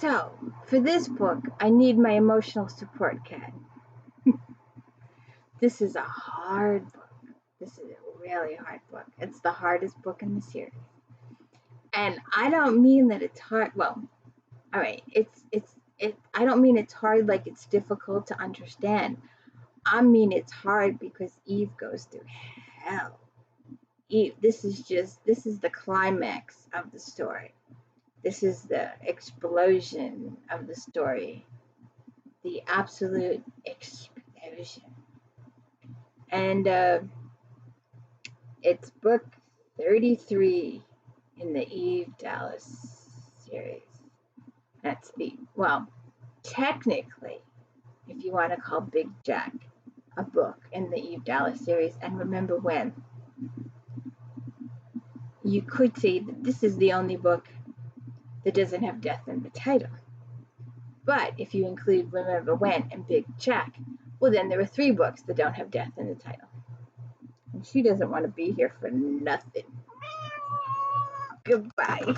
So, for this book, I need my emotional support cat. This is a hard book. This is a really hard book. It's the hardest book in the series. And I don't mean that it's hard. Well, all right, I don't mean it's hard like it's difficult to understand. I mean it's hard because Eve goes through hell. Eve, this is the climax of the story. This is the explosion of the story. The absolute explosion. And it's book 33 in the Eve Dallas series. That's technically, if you want to call Big Jack a book in the Eve Dallas series, and remember when, you could say that this is the only book that doesn't have death in the title. But if you include Remember When and Big Jack, well, then there are 3 books that don't have death in the title. And she doesn't want to be here for nothing. Goodbye.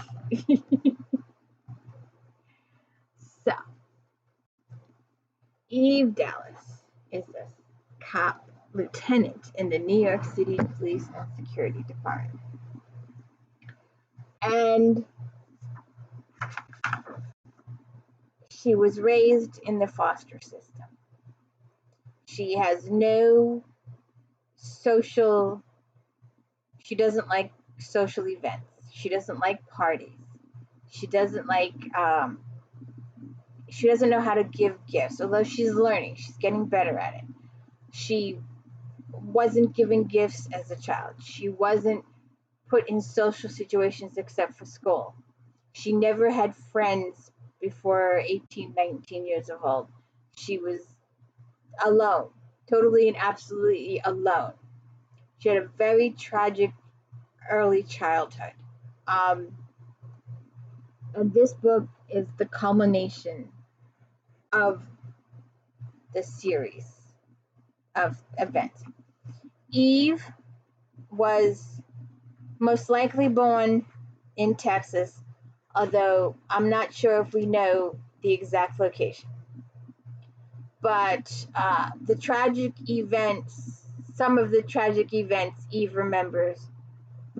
So, Eve Dallas is a cop lieutenant in the New York City Police and Security Department. And she was raised in the foster system. She has no she doesn't like social events. She doesn't like parties. She doesn't like, she doesn't know how to give gifts, although she's learning. She's getting better at it. She wasn't given gifts as a child. She wasn't put in social situations except for school. She never had friends before 18, 19 years old. She was alone, totally and absolutely alone. She had a very tragic early childhood. And this book is the culmination of the series of events. Eve was most likely born in Texas, although I'm not sure if we know the exact location. But the tragic events, some of the tragic events Eve remembers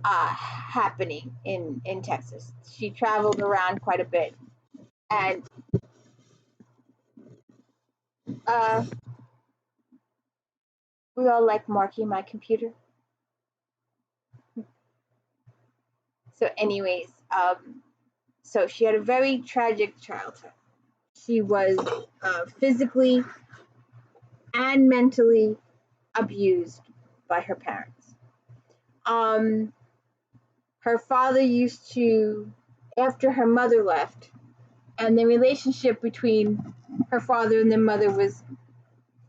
happening in Texas. She traveled around quite a bit. And we all like marking my computer. So anyways, so she had a very tragic childhood. She was physically and mentally abused by her parents. Her father used to, after her mother left, and the relationship between her father and the mother was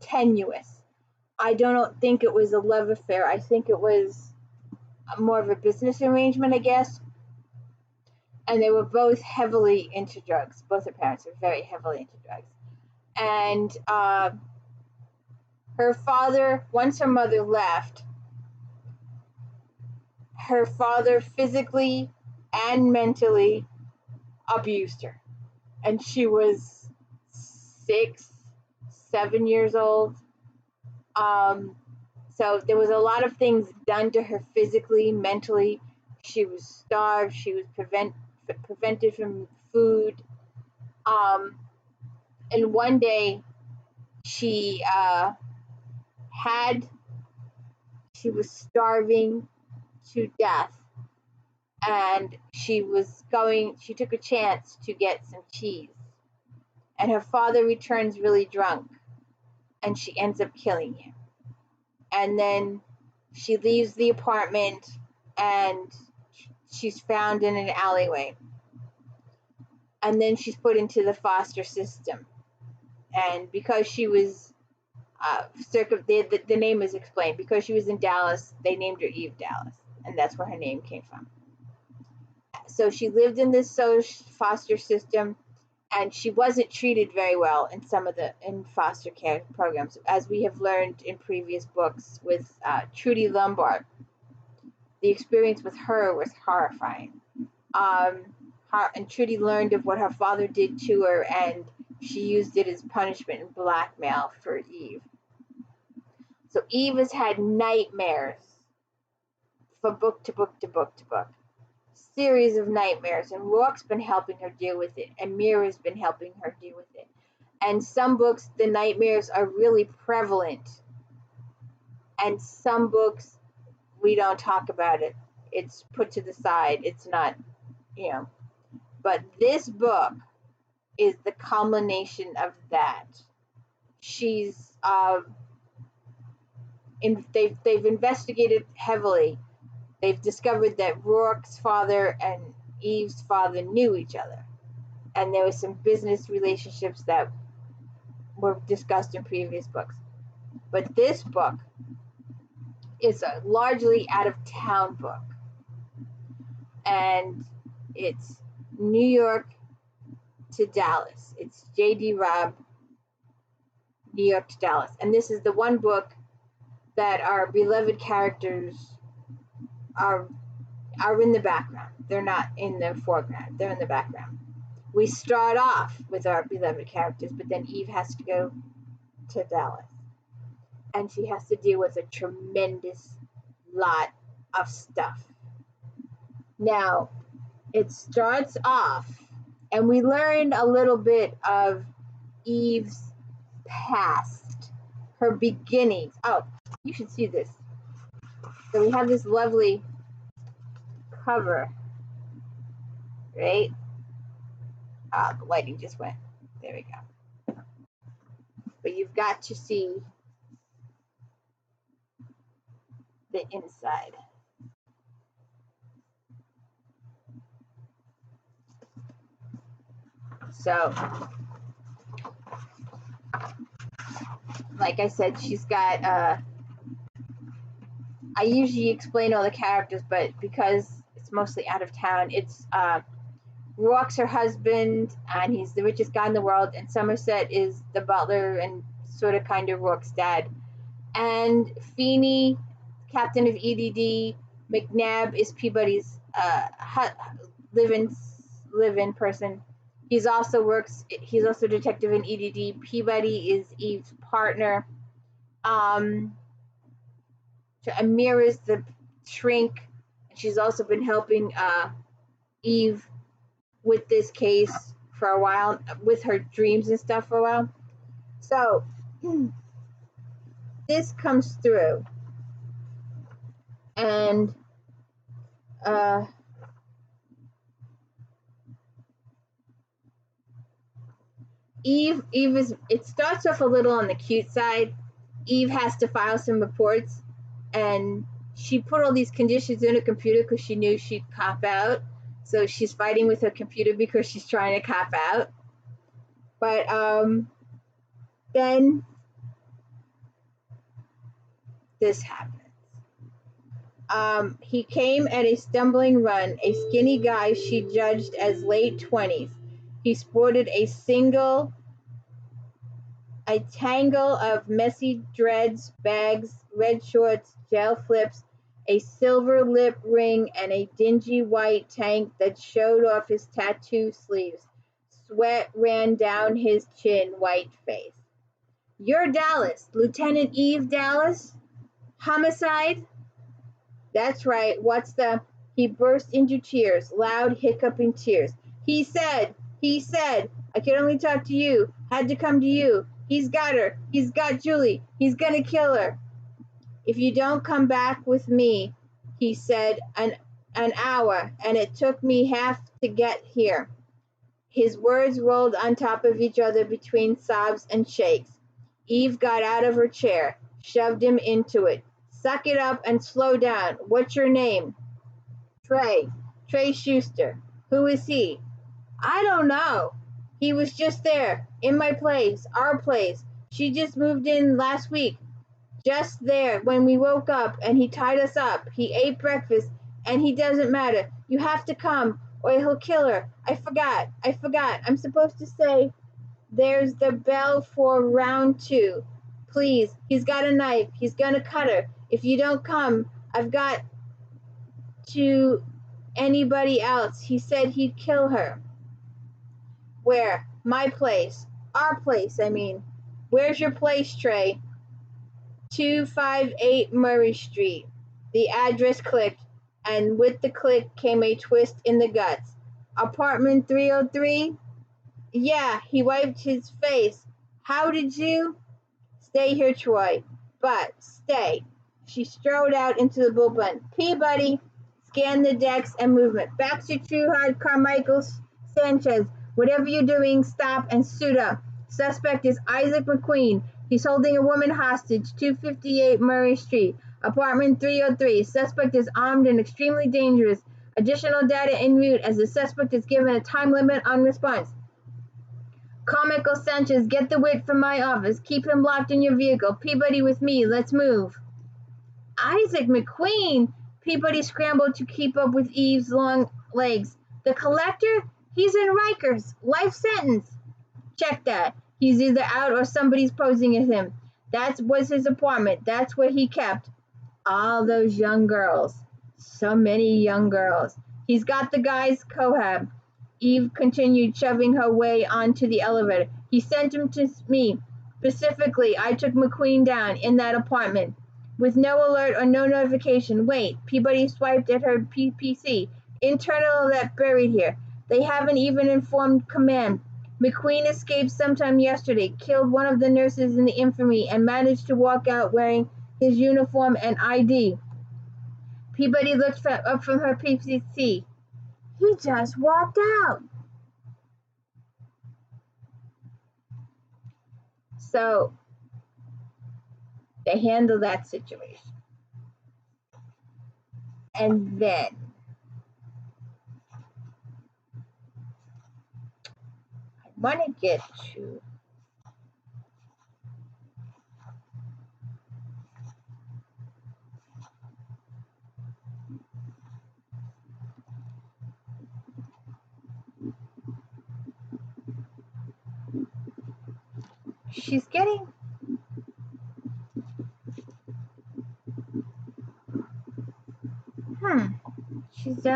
tenuous. I don't think it was a love affair. I think it was more of a business arrangement, I guess. And they were both heavily into drugs. Both her parents were very heavily into drugs. And her father, once her mother left, her father physically and mentally abused her. And she was 6, 7 years old. So there was a lot of things done to her physically, mentally. She was starved. She was prevented from food. And one day she was starving to death, and she took a chance to get some cheese, and her father returns really drunk, and she ends up killing him. And then she leaves the apartment, and she's found in an alleyway, and then she's put into the foster system. And because she was the name is explained, because she was in Dallas, they named her Eve Dallas, and that's where her name came from. So she lived in this foster system, and she wasn't treated very well in foster care programs, as we have learned in previous books with Trudy Lombard. The experience with her was horrifying. and Trudy learned of what her father did to her, and she used it as punishment and blackmail for Eve. So Eve has had nightmares from book to book to book to book. Series of nightmares, and Rourke's been helping her deal with it, and Mira's been helping her deal with it. And some books, the nightmares are really prevalent, and some books, we don't talk about it. It's put to the side. It's not, you know. But this book is the culmination of that. She's they've investigated heavily. They've discovered that Rourke's father and Eve's father knew each other, and there were some business relationships that were discussed in previous books. But this book is a largely out-of-town book, and it's New York to Dallas. It's J.D. Robb, New York to Dallas. And this is the one book that our beloved characters are in the background. They're not in the foreground. They're in the background. We start off with our beloved characters, but then Eve has to go to Dallas. And she has to deal with a tremendous lot of stuff. Now, it starts off, and we learn a little bit of Eve's past, her beginnings. Oh, you should see this. So we have this lovely cover, right? Ah, the lighting just went. There we go. But you've got to see the inside. So, like I said, she's got, I usually explain all the characters, but because it's mostly out of town, it's, Rourke's her husband, and he's the richest guy in the world, and Somerset is the butler and sort of kind of Rourke's dad. And Feeney, captain of EDD, McNabb is Peabody's live-in person. He's also a detective in EDD. Peabody is Eve's partner. Amira's the shrink. She's also been helping Eve with this case for a while, with her dreams and stuff for a while. So this comes through, and Eve is, it starts off a little on the cute side. Eve has to file some reports, and she put all these conditions in her computer because she knew she'd cop out. So she's fighting with her computer because she's trying to cop out. But then this happens. He came at a stumbling run, a skinny guy she judged as late 20s. He sported a tangle of messy dreads, bags, red shorts, gel flips, a silver lip ring, and a dingy white tank that showed off his tattoo sleeves. Sweat ran down his chin, white face. You're Dallas, Lieutenant Eve Dallas? Homicide? That's right, he burst into tears, loud hiccuping tears. He said, I could only talk to you, had to come to you. He's got her, he's got Julie, he's gonna kill her. If you don't come back with me, he said, an hour, and it took me half to get here. His words rolled on top of each other between sobs and shakes. Eve got out of her chair, shoved him into it. Suck it up and slow down. What's your name? Trey Schuster. Who is he? I don't know. He was just there, in my place, our place. She just moved in last week. Just there when we woke up, and he tied us up. He ate breakfast, and he doesn't matter. You have to come, or he'll kill her. I forgot. I'm supposed to say, there's the bell for round 2. Please, he's got a knife. He's gonna cut her. If you don't come, I've got to anybody else. He said he'd kill her. Where? My place. Our place, I mean. Where's your place, Trey? 258 Murray Street. The address clicked, and with the click came a twist in the guts. Apartment 303? Yeah, he wiped his face. How did you? Stay here, Troy. But stay. She strode out into the bullpen. Peabody scanned the decks and movement. Baxter, Trueheart, Carmichael, Sanchez. Whatever you're doing, stop and suit up. Suspect is Isaac McQueen. He's holding a woman hostage, 258 Murray Street, apartment 303. Suspect is armed and extremely dangerous. Additional data en route as the suspect is given a time limit on response. Carmichael Sanchez, get the wit from my office. Keep him locked in your vehicle. Peabody with me. Let's move. Isaac McQueen! Peabody scrambled to keep up with Eve's long legs. The collector? He's in Rikers. Life sentence. Check that. He's either out or somebody's posing as him. That was his apartment. That's where he kept all those young girls. So many young girls. He's got the guy's cohab. Eve continued, shoving her way onto the elevator. He sent him to me. Specifically, I took McQueen down in that apartment. With no alert or no notification. Wait, Peabody swiped at her PC. Internal alert buried here. They haven't even informed command. McQueen escaped sometime yesterday, killed one of the nurses in the infirmary, and managed to walk out wearing his uniform and ID. Peabody looked up from her PC. He just walked out. So they handle that situation. And then I want to get to she's getting she's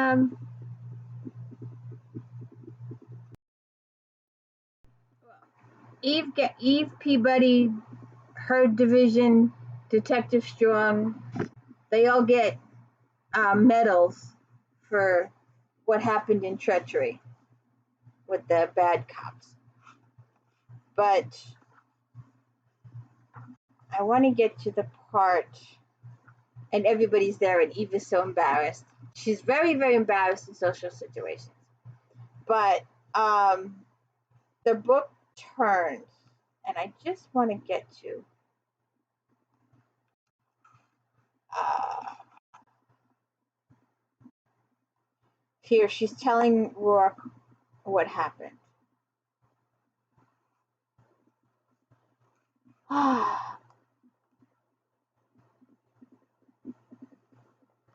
Eve Peabody, her division, Detective Strong, they all get medals for what happened in treachery with the bad cops. But I want to get to the part, and everybody's there, and Eve is so embarrassed. She's very, very embarrassed in social situations. But the book turns, and I just want to get to here. She's telling Rourke what happened.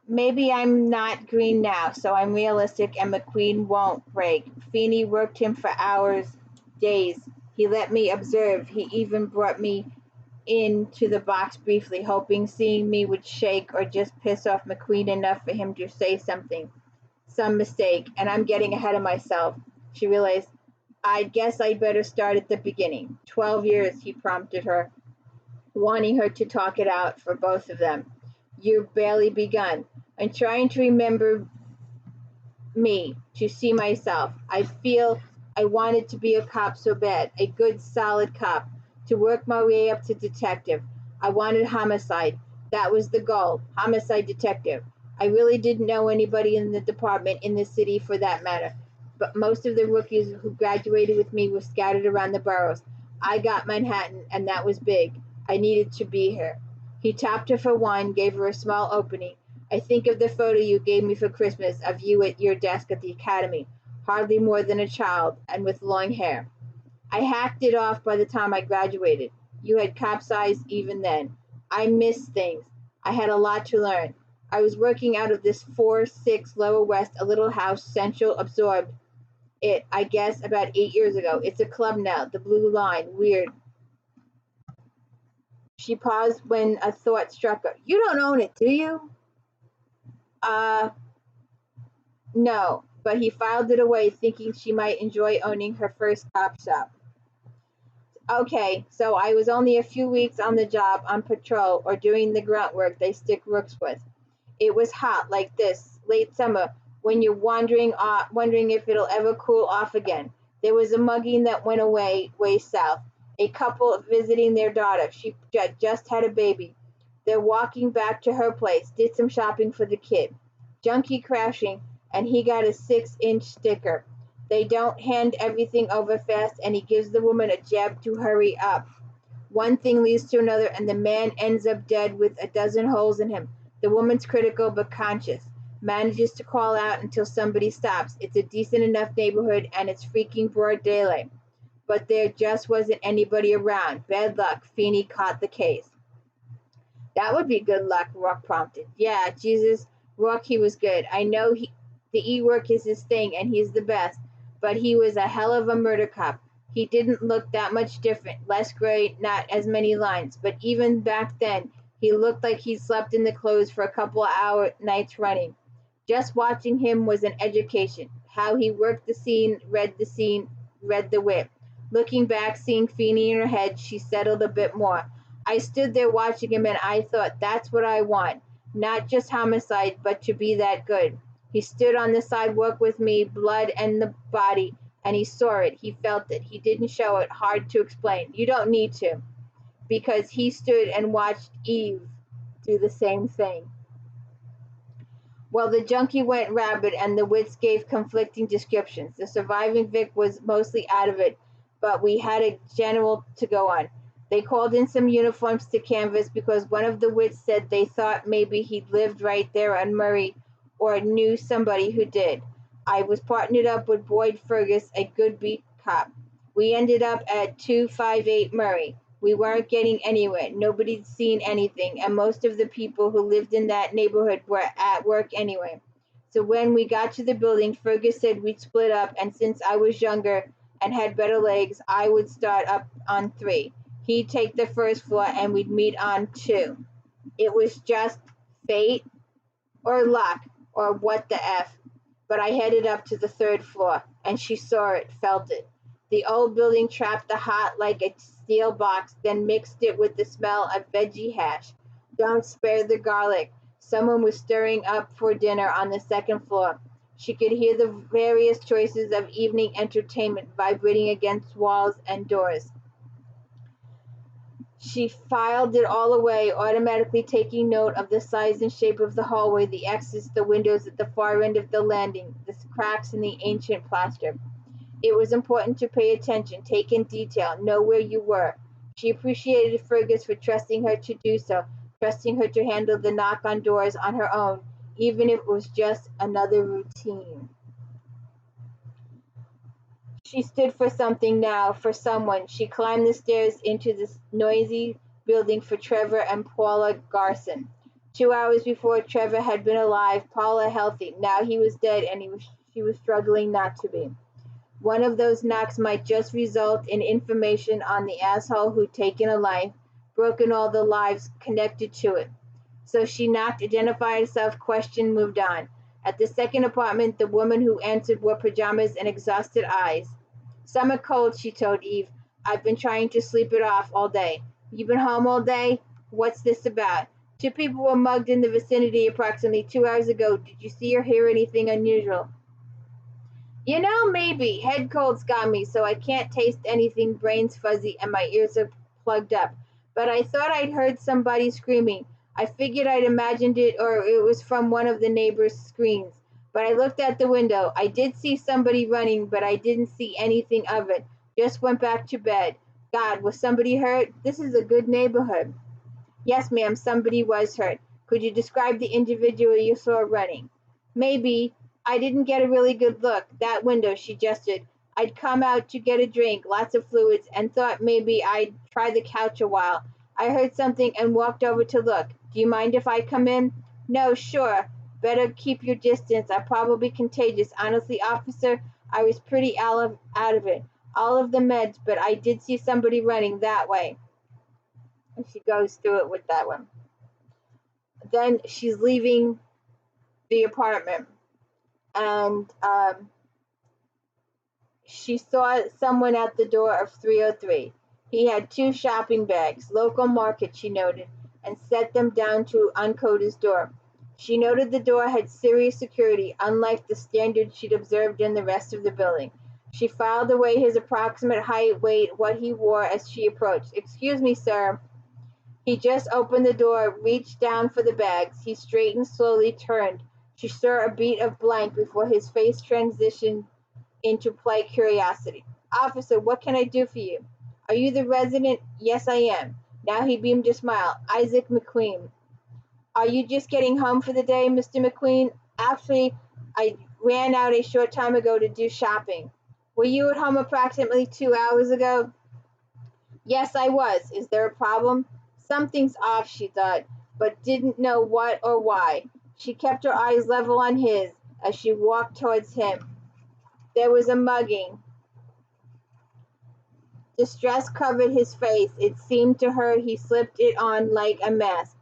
Maybe I'm not green now, so I'm realistic and McQueen won't break. Feeney worked him for hours, days. He let me observe. He even brought me into the box briefly, hoping seeing me would shake or just piss off McQueen enough for him to say something. Some mistake, and I'm getting ahead of myself. She realized, I guess I'd better start at the beginning. 12 years, he prompted her, wanting her to talk it out for both of them. You've barely begun. I'm trying to remember me, to see myself. I feel I wanted to be a cop so bad, a good, solid cop, to work my way up to detective. I wanted homicide. That was the goal, homicide detective. I really didn't know anybody in the department, in the city for that matter, but most of the rookies who graduated with me were scattered around the boroughs. I got Manhattan, and that was big. I needed to be here. He tapped her for wine, gave her a small opening. I think of the photo you gave me for Christmas of you at your desk at the academy, hardly more than a child, and with long hair. I hacked it off by the time I graduated. You had cop's eyes even then. I missed things. I had a lot to learn. I was working out of this 4-6 Lower West, a little house, Central absorbed it, I guess, about 8 years ago. It's a club now, the Blue Line. Weird. She paused when a thought struck her. You don't own it, do you? No, but he filed it away, thinking she might enjoy owning her first cop shop. Okay, so I was only a few weeks on the job, on patrol, or doing the grunt work they stick rooks with. It was hot like this, late summer, when you're wondering if it'll ever cool off again. There was a mugging that went away, way south. A couple visiting their daughter. She just had a baby. They're walking back to her place, did some shopping for the kid. Junkie crashing, and he got a 6-inch sticker. They don't hand everything over fast, and he gives the woman a jab to hurry up. One thing leads to another, and the man ends up dead with a dozen holes in him. The woman's critical but conscious. Manages to call out until somebody stops. It's a decent enough neighborhood, and it's freaking broad daylight. But there just wasn't anybody around. Bad luck. Feeney caught the case. That would be good luck, Rock prompted. Yeah, Jesus, Rock, he was good. I know the E-work is his thing, and he's the best. But he was a hell of a murder cop. He didn't look that much different. Less gray, not as many lines. But even back then, he looked like he'd slept in the clothes for a couple of nights running. Just watching him was an education. How he worked the scene, read the whip. Looking back, seeing Feeney in her head, she settled a bit more. I stood there watching him, and I thought, that's what I want. Not just homicide, but to be that good. He stood on the sidewalk with me, blood and the body, and he saw it. He felt it. He didn't show it. Hard to explain. You don't need to, because he stood and watched Eve do the same thing. Well, the junkie went rabid, and the wits gave conflicting descriptions. The surviving Vic was mostly out of it, but we had a general to go on. They called in some uniforms to canvass because one of the wits said they thought maybe he'd lived right there on Murray or knew somebody who did. I was partnered up with Boyd Fergus, a good beat cop. We ended up at 258 Murray. We weren't getting anywhere. Nobody'd seen anything, and most of the people who lived in that neighborhood were at work anyway. So when we got to the building, Fergus said we'd split up, and since I was younger and had better legs, I would start up on 3. He'd take the first floor, and we'd meet on 2. It was just fate or luck or what the F. But I headed up to the 3rd floor, and she saw it, felt it. The old building trapped the hot like a steel box, then mixed it with the smell of veggie hash. Don't spare the garlic. Someone was stirring up for dinner on the 2nd floor. She could hear the various choices of evening entertainment vibrating against walls and doors. She filed it all away, automatically taking note of the size and shape of the hallway, the exits, the windows at the far end of the landing, the cracks in the ancient plaster. It was important to pay attention, take in detail, know where you were. She appreciated Fergus for trusting her to do so, trusting her to handle the knock on doors on her own, even if it was just another routine. She stood for something now, for someone. She climbed the stairs into this noisy building for Trevor and Paula Garson. 2 hours before, Trevor had been alive, Paula healthy. Now he was dead, and she was struggling not to be. One of those knocks might just result in information on the asshole who'd taken a life, broken all the lives connected to it. So she knocked, identified herself, questioned, moved on. At the 2nd apartment, the woman who answered wore pajamas and exhausted eyes. Summer cold, she told Eve. I've been trying to sleep it off all day. You been home all day? What's this about? 2 people were mugged in the vicinity approximately 2 hours ago. Did you see or hear anything unusual? You know, maybe. Head cold's got me, so I can't taste anything, brain's fuzzy, and my ears are plugged up. But I thought I'd heard somebody screaming. I figured I'd imagined it or it was from one of the neighbors' screens. But I looked out the window. I did see somebody running, but I didn't see anything of it. Just went back to bed. God, was somebody hurt? This is a good neighborhood. Yes, ma'am, somebody was hurt. Could you describe the individual you saw running? Maybe. I didn't get a really good look. That window, she gestured. I'd come out to get a drink, lots of fluids, and thought maybe I'd try the couch a while. I heard something and walked over to look. Do you mind if I come in? No, sure. Better keep your distance. I'm probably contagious. Honestly, officer, I was pretty out of it. All of the meds, but I did see somebody running that way. And she goes through it with that one. Then she's leaving the apartment. and she saw someone at the door of 303. He had 2 shopping bags, local market, she noted, and set them down to uncode his door. She noted the door had serious security, unlike the standard she'd observed in the rest of the building. She filed away his approximate height, weight, what he wore as she approached. "Excuse me, sir." He just opened the door, reached down for the bags. He straightened slowly, turned. She saw a beat of blank before his face transitioned into polite curiosity. "Officer, what can I do for you?" "Are you the resident?" "Yes, I am." Now he beamed a smile. "Isaac McQueen." "Are you just getting home for the day, Mr. McQueen?" "Actually, I ran out a short time ago to do shopping." "Were you at home approximately 2 hours ago?" "Yes, I was. Is there a problem?" Something's off, she thought, but didn't know what or why. She kept her eyes level on his as she walked towards him. There was a mugging. Distress covered his face. It seemed to her he slipped it on like a mask.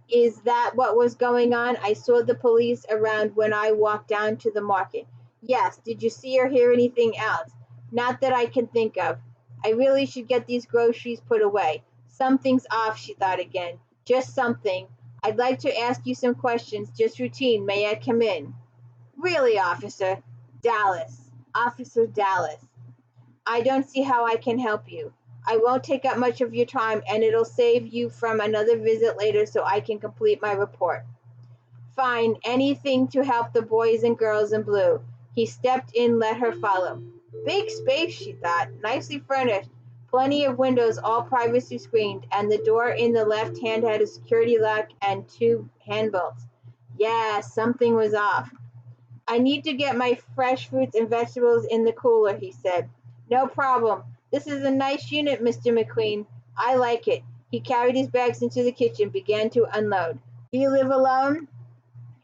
"Is that what was going on? I saw the police around when I walked down to the market." "Yes. Did you see or hear anything else?" "Not that I can think of. I really should get these groceries put away." Something's off, she thought again. Just something. "I'd like to ask you some questions, just routine. May I come in?" "Really, Officer Dallas?" "Officer Dallas. I don't see how I can help you. I won't take up much of your time, and it'll save you from another visit later so I can complete my report." "Fine, anything to help the boys and girls in blue." He stepped in, let her follow. Big space, she thought, nicely furnished, plenty of windows, all privacy screened, and the door in the left hand had a security lock and 2 handbolts. Yeah, something was off. "I need to get my fresh fruits and vegetables in the cooler," he said. "No problem. This is a nice unit, Mr. McQueen. I like it." He carried his bags into the kitchen, began to unload. "Do you live alone?"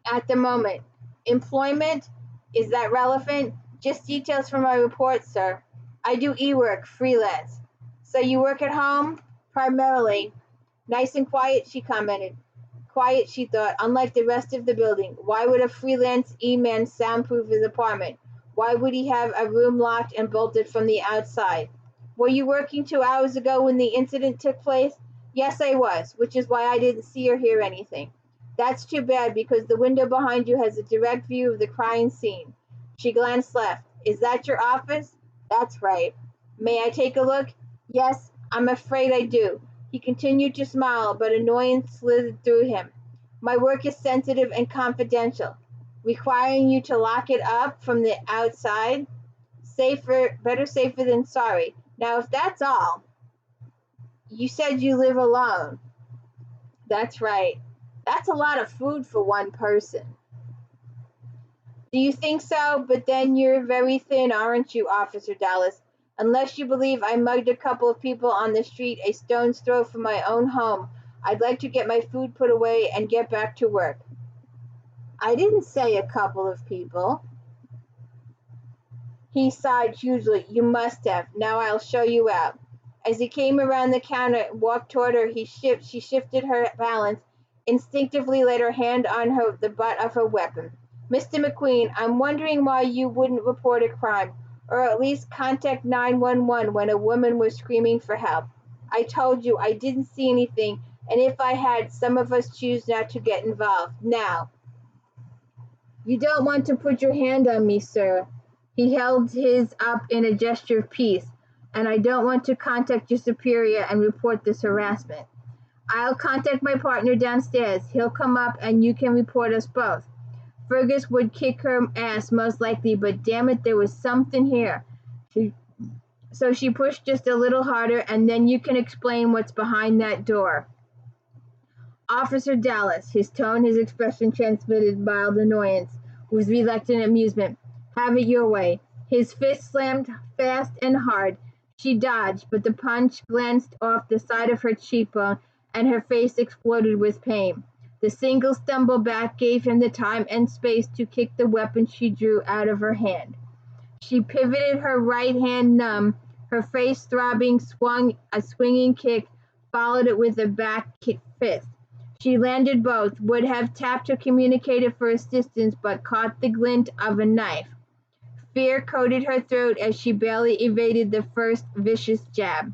"At the moment." "Employment? Is that relevant?" "Just details for my report, sir." "I do e-work, freelance." "So you work at home?" "Primarily." "Nice and quiet," she commented. Quiet, she thought, unlike the rest of the building. Why would a freelance E-man soundproof his apartment? Why would he have a room locked and bolted from the outside? "Were you working 2 hours ago when the incident took place?" "Yes, I was, which is why I didn't see or hear anything." "That's too bad, because the window behind you has a direct view of the crime scene." She glanced left. "Is that your office?" "That's right." "May I take a look?" "Yes, I'm afraid I do." He continued to smile, but annoyance slithered through him. "My work is sensitive and confidential." "Requiring you to lock it up from the outside?" Better safer than sorry. Now, if that's all." "You said you live alone." "That's right." "That's a lot of food for one person." "Do you think so? But then you're very thin, aren't you, Officer Dallas? Unless you believe I mugged a couple of people on the street a stone's throw from my own home, I'd like to get my food put away and get back to work." "I didn't say a couple of people." He sighed hugely. "You must have. Now I'll show you out." As he came around the counter and walked toward her, she shifted her balance, instinctively laid her hand on the butt of her weapon. "Mr. McQueen, I'm wondering why you wouldn't report a crime, or at least contact 911 when a woman was screaming for help. I told you I didn't see anything, and if I had, some of us choose not to get involved. Now, you don't want to put your hand on me, sir." He held his up in a gesture of peace. "And I don't want to contact your superior and report this harassment." "I'll contact my partner downstairs. He'll come up and you can report us both." Fergus would kick her ass most likely, but damn it, there was something here. So she pushed just a little harder, "and then you can explain what's behind that door." "Officer Dallas," his tone, his expression transmitted mild annoyance, with reluctant amusement. "Have it your way." His fist slammed fast and hard. She dodged, but the punch glanced off the side of her cheekbone, and her face exploded with pain. The single stumble back gave him the time and space to kick the weapon she drew out of her hand. She pivoted, her right hand numb, her face throbbing, swung a swinging kick, followed it with a back fist. She landed both, would have tapped her communicator for assistance, but caught the glint of a knife. Fear coated her throat as she barely evaded the first vicious jab.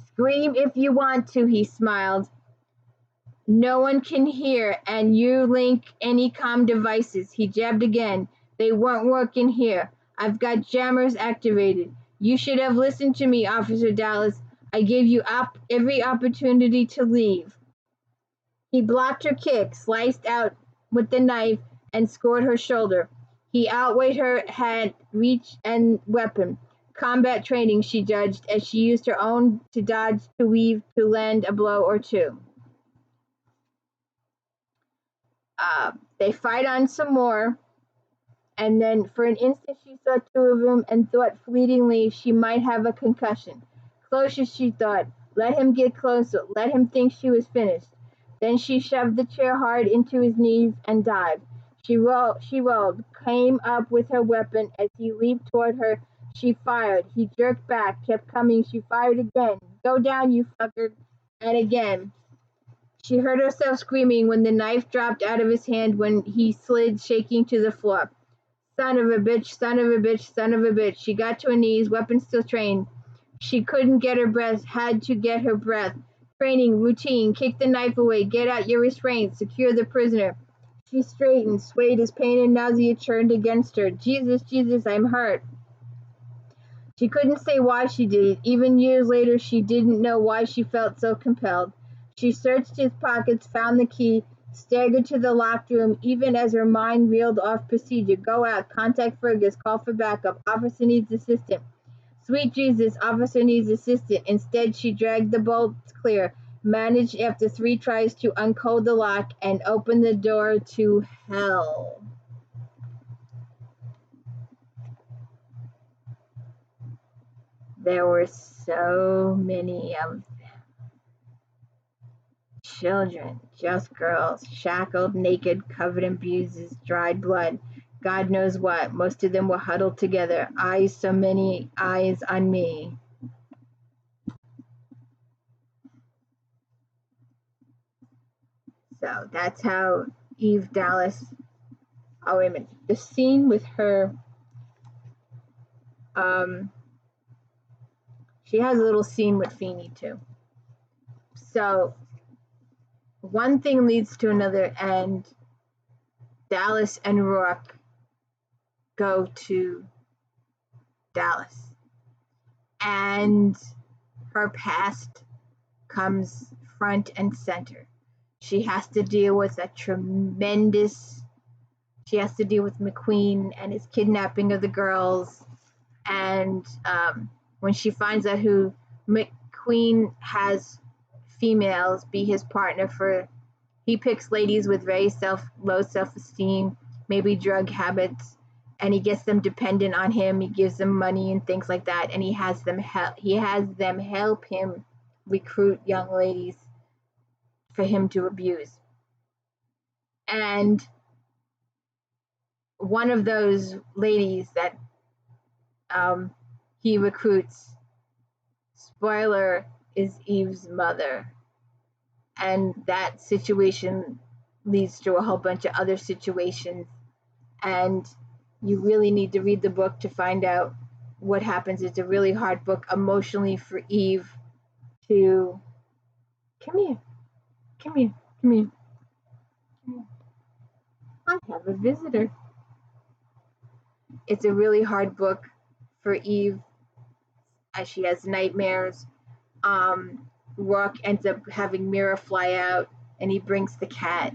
Scream if you want to, he smiled. No one can hear, and you link any comm devices. He jabbed again. They weren't working here. I've got jammers activated. You should have listened to me, Officer Dallas. I gave you every opportunity to leave. He blocked her kick, sliced out with the knife, and scored her shoulder. He outweighed her head, reach, and weapon. Combat training, she judged, as she used her own to dodge, to weave, to land a blow or two. They fight on some more, and then for an instant she saw two of them and thought fleetingly she might have a concussion. Closer, she thought. Let him get closer. Let him think she was finished. Then she shoved the chair hard into his knees and dived. She rolled, came up with her weapon. As he leaped toward her, she fired. He jerked back, kept coming. She fired again. Go down, you fucker. And again. She heard herself screaming when the knife dropped out of his hand when he slid shaking to the floor. Son of a bitch, son of a bitch, son of a bitch. She got to her knees, weapon still trained. She couldn't get her breath, had to get her breath. Training, routine, kick the knife away, get out your restraints, secure the prisoner. She straightened, swayed as pain and nausea churned against her. Jesus, Jesus, I'm hurt. She couldn't say why she did it. Even years later, she didn't know why she felt so compelled. She searched his pockets, found the key, staggered to the locked room, even as her mind reeled off procedure. Go out, contact Fergus, call for backup. Officer needs assistant. Sweet Jesus, officer needs assistant. Instead, she dragged the bolts clear, managed after 3 tries to uncode the lock, and opened the door to hell. There were so many of them. Children, just girls, shackled, naked, covered in bruises, dried blood, God knows what. Most of them were huddled together. Eyes, so many eyes on me. So that's how Eve Dallas, oh wait a minute, the scene with her, she has a little scene with Feeney too. So one thing leads to another, and Dallas and Rourke go to Dallas, and her past comes front and center. She has to deal with she has to deal with McQueen and his kidnapping of the girls, and when she finds out who McQueen has females be his partner for, he picks ladies with very low self-esteem, maybe drug habits, and he gets them dependent on him. He gives them money and things like that, and he has them help him recruit young ladies for him to abuse. And one of those ladies that he recruits, spoiler, is Eve's mother. And that situation leads to a whole bunch of other situations. And you really need to read the book to find out what happens. It's a really hard book emotionally for Eve to, come here. I have a visitor. It's a really hard book for Eve as she has nightmares. Rourke ends up having Mira fly out, and he brings the cat.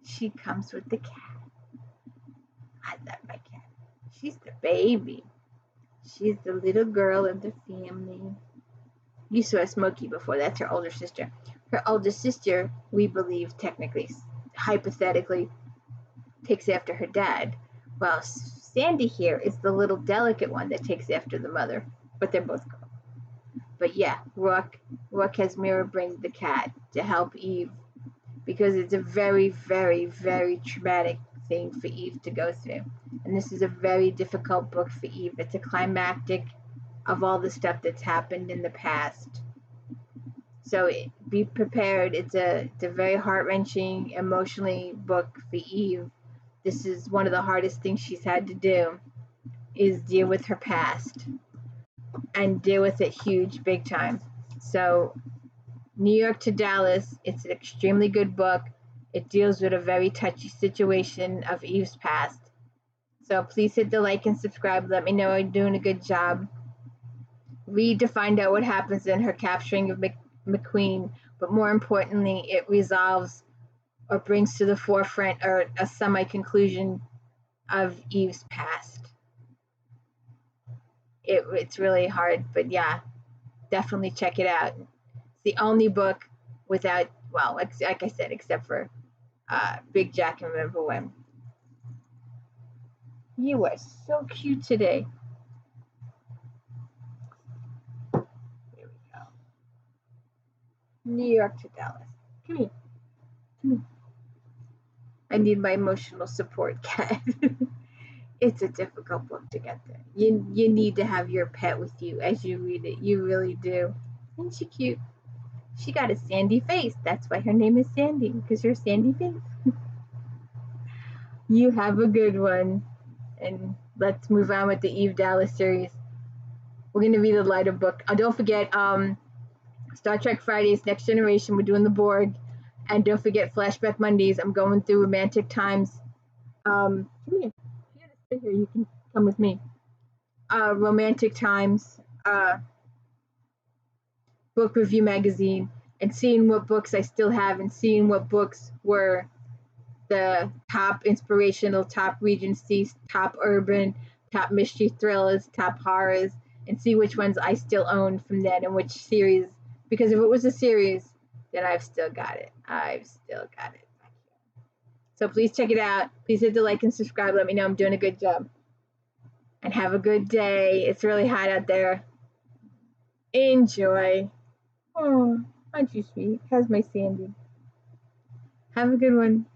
She comes with the cat. I love my cat. She's the baby. She's the little girl of the family. You saw Smokey before. That's her older sister. Her older sister, we believe, technically, hypothetically, takes after her dad. Well, Sandy here is the little delicate one that takes after the mother, but they're both girls. But yeah, Rourke has Mira bring the cat to help Eve, because it's a very, very, very traumatic thing for Eve to go through. And this is a very difficult book for Eve. It's a climactic of all the stuff that's happened in the past. So be prepared. It's a very heart-wrenching, emotionally book for Eve. This is one of the hardest things she's had to do, is deal with her past and deal with it huge, big time. So New York to Dallas, it's an extremely good book. It deals with a very touchy situation of Eve's past. So please hit the like and subscribe. Let me know I'm doing a good job. Read to find out what happens in her capturing of McQueen, but more importantly, it resolves or brings to the forefront or a semi-conclusion of Eve's past. It's really hard, but yeah, definitely check it out. It's the only book without, well, like I said, except for Big Jack and Remember When. You are so cute today. Here we go. New York to Dallas. Come here. Come here. I need my emotional support cat. It's a difficult book to get there. You need to have your pet with you as you read it. You really do. Isn't she cute? She got a sandy face. That's why her name is Sandy, because her sandy face. You have a good one. And let's move on with the Eve Dallas series. We're going to read a lighter book. Don't forget Star Trek Fridays, Next Generation. We're doing the Borg. And don't forget Flashback Mondays. I'm going through Romantic Times. Come here. If you gotta sit here, you can come with me. Romantic Times, book review magazine, and seeing what books I still have and seeing what books were the top inspirational, top Regency, top urban, top mystery thrillers, top horrors, and see which ones I still own from then and which series. Because if it was a series, then I've still got it. So please check it out. Please hit the like and subscribe. Let me know I'm doing a good job. And have a good day. It's really hot out there. Enjoy. Oh, aren't you sweet? How's my Sandy? Have a good one.